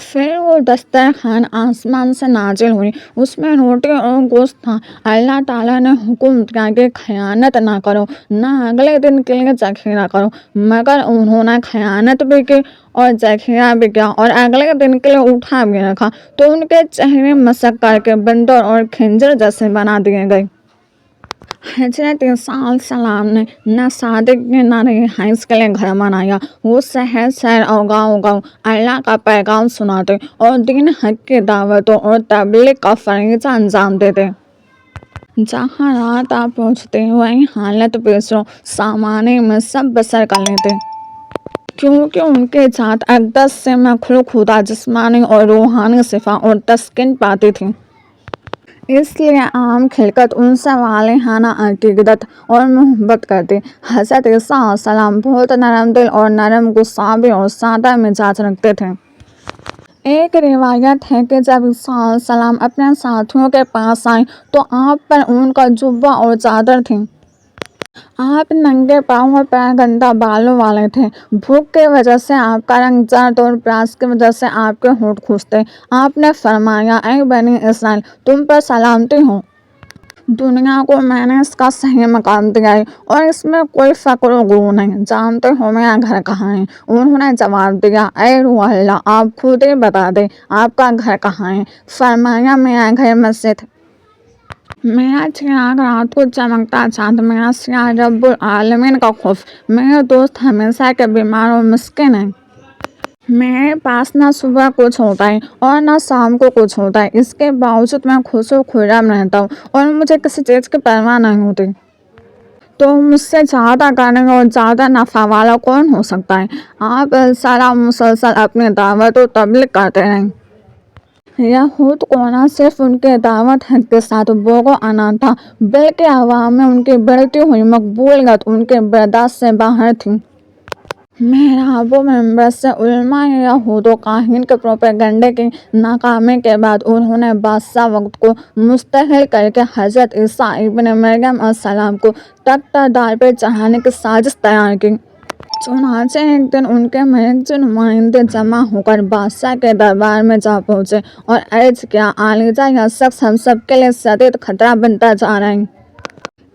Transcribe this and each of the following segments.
پھر وہ دسترخوان آسمان سے نازل ہوئی، اس میں روٹی اور گوشت تھا۔ اللہ تعالیٰ نے حکم دیا کہ خیانت نہ کرو، نہ اگلے دن کے لیے ذخیرہ کرو، مگر انہوں نے خیانت بھی کی اور ذخیرہ بھی کیا اور اگلے دن کے لیے اٹھا بھی رکھا، تو ان کے چہرے مسخ کر کے بندر اور خنزیر جیسے بنا دیے گئے۔ حضرت عیسیٰ علیہ السلام نے نہ صادق نے نہ رہائش کے لیے گھر بنایا، وہ شہر شہر اور گاؤں گاؤں اللہ کا پیغام سناتے اور دین حق کی دعوتوں اور تبلیغ کا فریضہ انجام دیتے۔ جہاں رات آ پہنچتے وہیں حالت پیش رو سامانے میں سب بسر کر لیتے، کیونکہ ان کے ذات اقدس سے مخلوق خدا جسمانی اور روحانی شفا اور تسکین پاتی تھی۔ اس لیے عام خلقت ان سے والہانہ عقیدت اور محبت کرتی۔ حضرت عیسیٰ علیہ السلام بہت نرم دل اور نرم غصابی اور سادہ مزاج رکھتے تھے۔ ایک روایت ہے کہ جب عیسیٰ علیہ السلام اپنے ساتھیوں کے پاس آئے تو آپ پر ان کا جبہ اور چادر تھی۔ آپ ننگے پاؤں اور پیر گندا بالوں والے تھے۔ بھوک کی وجہ سے آپ کا رنگ زرد اور پیاس کی وجہ سے آپ کے ہونٹ خشک۔ آپ نے فرمایا، اے بنی اسرائیل، تم پر سلامتی ہو، دنیا کو میں نے اس کا صحیح مقام دیا ہے اور اس میں کوئی فقر و غرور نہیں۔ جانتے ہو میرا گھر کہاں ہے؟ انہوں نے جواب دیا، اے روح اللہ، آپ خود ہی بتا دیں آپ کا گھر کہاں ہے۔ فرمایا، میرا گھر مسجد، میرا چراغ رات کو چمکتا چاند، میرا سایہ رب العالمین کا خوف، میرے دوست ہمیشہ کے بیمار اور مسکین ہیں، میرے پاس نہ صبح کچھ ہوتا ہے اور نہ شام کو کچھ ہوتا ہے، اس کے باوجود میں خوش و خرم رہتا ہوں اور مجھے کسی چیز کی پرواہ نہیں ہوتی۔ تو مجھ سے زیادہ کرنے اور زیادہ نفع والا کون ہو سکتا ہے؟ آپ سلام مسلسل اپنی دعوت و تبلیغ کرتے رہیں۔ یہود کو نہ صرف ان کے دعوت حق کے ساتھ بغض و عناد تھا، بلکہ عوام میں ان کی بڑھتی ہوئی مقبولیت ان کے برداشت سے باہر تھی۔ محراب و منبر سے علماء یہود و کاہن کے پروپیگنڈے کی ناکامی کے بعد انہوں نے بادشاہ وقت کو مستحل کر کے حضرت عیسیٰ ابن مریم علیہ السلام کو تخت دار پر چڑھانے کی سازش تیار کی۔ چنانچہ ایک دن ان کے ملک کے نمائندے جمع ہو کر بادشاہ کے دربار میں جا پہنچے اور عرض کیا، عالیجاں، یہ شخص ہم سب کے لیے شدید خطرہ بنتا جا رہا ہے۔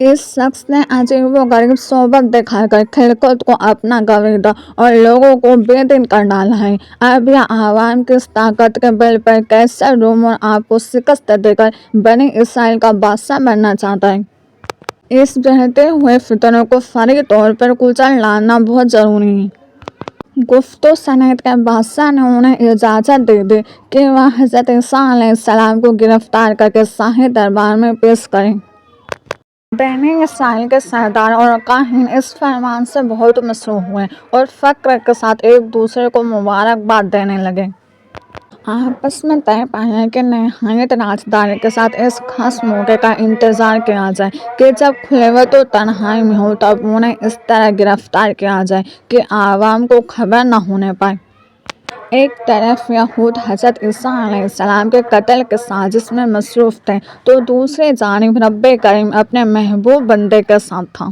اس شخص نے عجیب و غریب صحبت دکھا کر خلقت کو اپنا گرویدہ اور لوگوں کو بے دین کر ڈالا ہے۔ اب یہ عوام کی اس طاقت کے بل پر قیصر روم اور آپ کو شکست دے کر بنی اسرائیل کا بادشاہ بننا چاہتا ہے۔ اس بڑھتے ہوئے فتنوں کو فوری طور پر کچل لانا بہت ضروری ہے۔ گفت و شنید کے بادشاہ نے انہیں اجازت دے دی کہ وہ حضرت عیسیٰ علیہ السلام کو گرفتار کر کے شاہی دربار میں پیش کریں۔ بنی اسرائیل کے سردار اور کاہن اس فرمان سے بہت مسرور ہوئے اور فخر کے ساتھ ایک دوسرے کو مبارکباد دینے لگے۔ آپس میں طے پایا کہ نہایت رازداری کے ساتھ اس خاص موقع کا انتظار کیا جائے کہ جب خلوت و تنہائی میں ہو تب انہیں اس طرح گرفتار کیا جائے کہ عوام کو خبر نہ ہونے پائے۔ ایک طرف یہود حضرت عیسیٰ علیہ السلام کے قتل کی سازش میں مصروف تھے تو دوسری جانب رب کریم اپنے محبوب بندے کے ساتھ تھا۔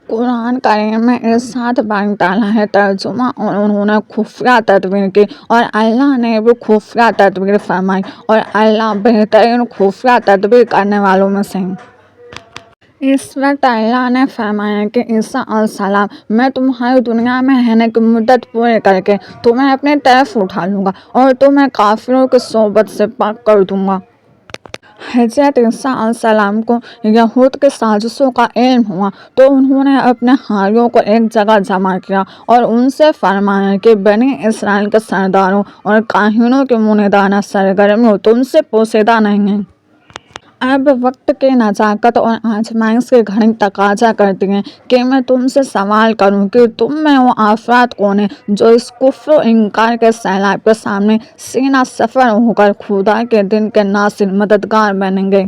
قرآن کریم میں ارشاد باری تعالیٰ ہے ترجمہ، اور انہوں نے خفیہ تدبیر کی اور اللہ نے بھی خفیہ تدبیر فرمائی اور اللہ بہترین خفیہ تدبیر کرنے والوں میں سے ہیں۔ اس وقت اللہ نے فرمایا کہ عیسیٰ علیہ السلام، میں تمہاری دنیا میں رہنے کی مدت پوری کر کے تمہیں اپنی طرف اٹھا لوں گا اور تمہیں کافروں کی صحبت سے پاک کر دوں گا۔ حضرت عیسیٰ علیہ السلام کو یہود کی سازشوں کا علم ہوا تو انہوں نے اپنے حاریوں کو ایک جگہ جمع کیا اور ان سے فرمایا کہ بنی اسرائیل کے سرداروں اور کاہنوں کی منیدانہ سرگرمیوں تم سے پوشیدہ نہیں ہیں۔ اب وقت کی نزاکت اور آزمائش کی گھڑی تقاضا کرتی ہے کہ میں تم سے سوال کروں کہ تم میں وہ افراد کون ہیں جو اس کفر و انکار کے سیلاب کے سامنے سینہ سفر ہو کر خدا کے دن کے ناصر مددگار بنیں گے۔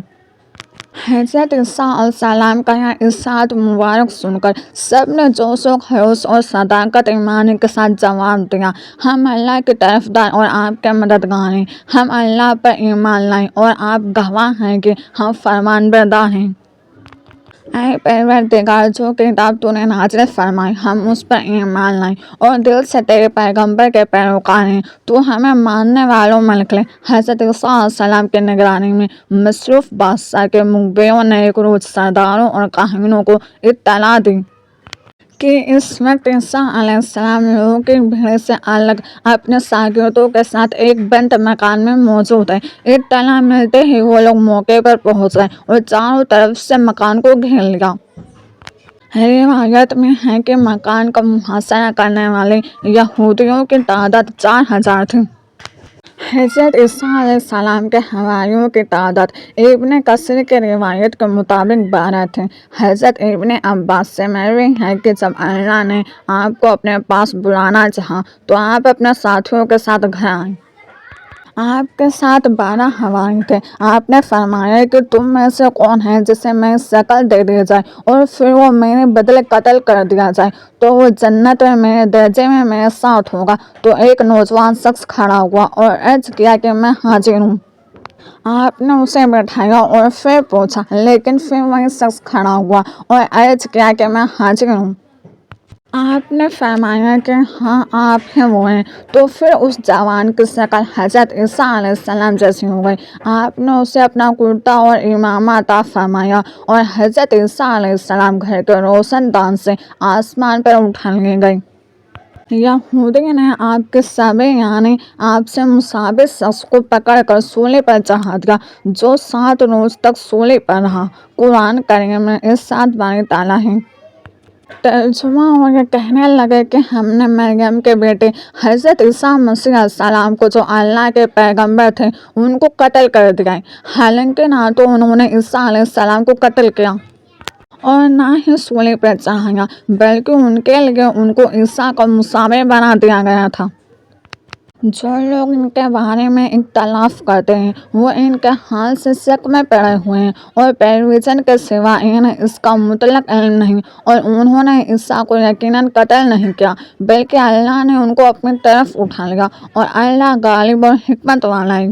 حضرت عیسیٰ علیہ السلام کا یہ ارشاد مبارک سن کر سب نے جوش و خروش اور صداقت ایمانی کے ساتھ جواب دیا، ہم اللہ کی طرفدار اور آپ کے مددگار ہیں، ہم اللہ پر ایمان لائے اور آپ گواہ ہیں کہ ہم فرمان بردار ہیں۔ اے پروردگار، جو کتاب تو نے نازل فرمائی ہم اس پر ایمان لائیں اور دل سے تیرے پیغمبر کے پیروکار ہیں، تو ہمیں ماننے والوں میں لکھ لے۔ حضرت عیسیٰ علیہ السلام کی نگرانی میں مصروف بادشاہ کے مخبروں نے ایک روز سرداروں اور کاہنوں کو اطلاع دی کہ اس وقت عیسیٰ علیہ السلام لوگوں کی بھیڑ سے الگ اپنے شاگردوں کے ساتھ ایک بند مکان میں موجود ہے۔ اطلاع ملتے ہی وہ لوگ موقع پر پہنچ گئے اور چاروں طرف سے مکان کو گھیر لیا۔ روایت میں ہے کہ مکان کا محاصرہ کرنے والے یہودیوں کی تعداد 4000 تھی۔ حضرت عیسیٰ علیہ السلام کے حواریوں کی تعداد ابن کثیر کی روایت کے مطابق 12 تھی۔ حضرت ابن عباس سے مروی ہے کہ جب اللہ نے آپ کو اپنے پاس بلانا چاہا تو آپ اپنے ساتھیوں کے ساتھ گھر آئے۔ آپ کے ساتھ 12 حواری تھے۔ آپ نے فرمایا کہ تم میں سے کون ہے جسے میں شکل دے دی جائے اور پھر وہ میرے بدلے قتل کر دیا جائے تو وہ جنت میں میرے درجے میں میرے ساتھ ہوگا۔ تو ایک نوجوان شخص کھڑا ہوا اور عرض کیا کہ میں حاضر ہوں۔ آپ نے اسے بٹھایا اور پھر پوچھا، لیکن پھر وہی شخص کھڑا ہوا اور عرض کیا کہ میں حاضر ہوں۔ آپ نے فرمایا کہ ہاں آپ ہی وہ ہیں۔ تو پھر اس جوان کی شکل حضرت عیسیٰ علیہ السلام جیسی ہو گئی۔ آپ نے اسے اپنا کرتا اور امامہ عطا فرمایا اور حضرت عیسیٰ علیہ السلام گھر کے روشن دان سے آسمان پر اٹھا لیے گئے۔ یہودی نے آپ کے سبی یعنی آپ سے مشابہ شخص کو پکڑ کر سولی پر چڑھا دیا، جو 7 روز تک سولی پر رہا۔ قرآن کریم میں اس 7 باری تعالیٰ ہے۔ ترجمہ اور یہ کہنے لگے کہ ہم نے مریم کے بیٹے حضرت عیسیٰ مسیح علیہ السلام کو، جو اللہ کے پیغمبر تھے، ان کو قتل کر دیا ہے۔ حالانکہ نہ تو انہوں نے عیسیٰ علیہ السلام کو قتل کیا اور نہ ہی سولی پر چڑھایا، بلکہ ان کے لیے ان کو عیسیٰ کا مشابہ بنا دیا گیا تھا۔ جو لوگ ان کے بارے میں اختلاف کرتے ہیں وہ ان کے حال سے شک میں پڑے ہوئے ہیں اور پیرویجن کے سوا انہیں اس کا مطلق علم نہیں، اور انہوں نے عیسیٰ کو یقیناً قتل نہیں کیا بلکہ اللہ نے ان کو اپنی طرف اٹھا لیا، اور اللہ غالب اور حکمت والا ہے۔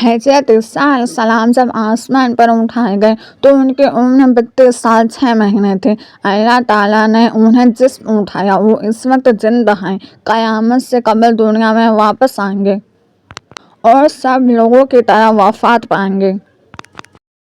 حضرت عیسیٰ علیہ السلام جب آسمان پر اٹھائے گئے تو ان کی عمر 32 سال 6 مہینے تھی۔ اللہ تعالیٰ نے انہیں جسم اٹھایا، وہ اس وقت زندہ ہیں، قیامت سے قبل دنیا میں واپس آئیں گے اور سب لوگوں کی طرح وفات پائیں گے۔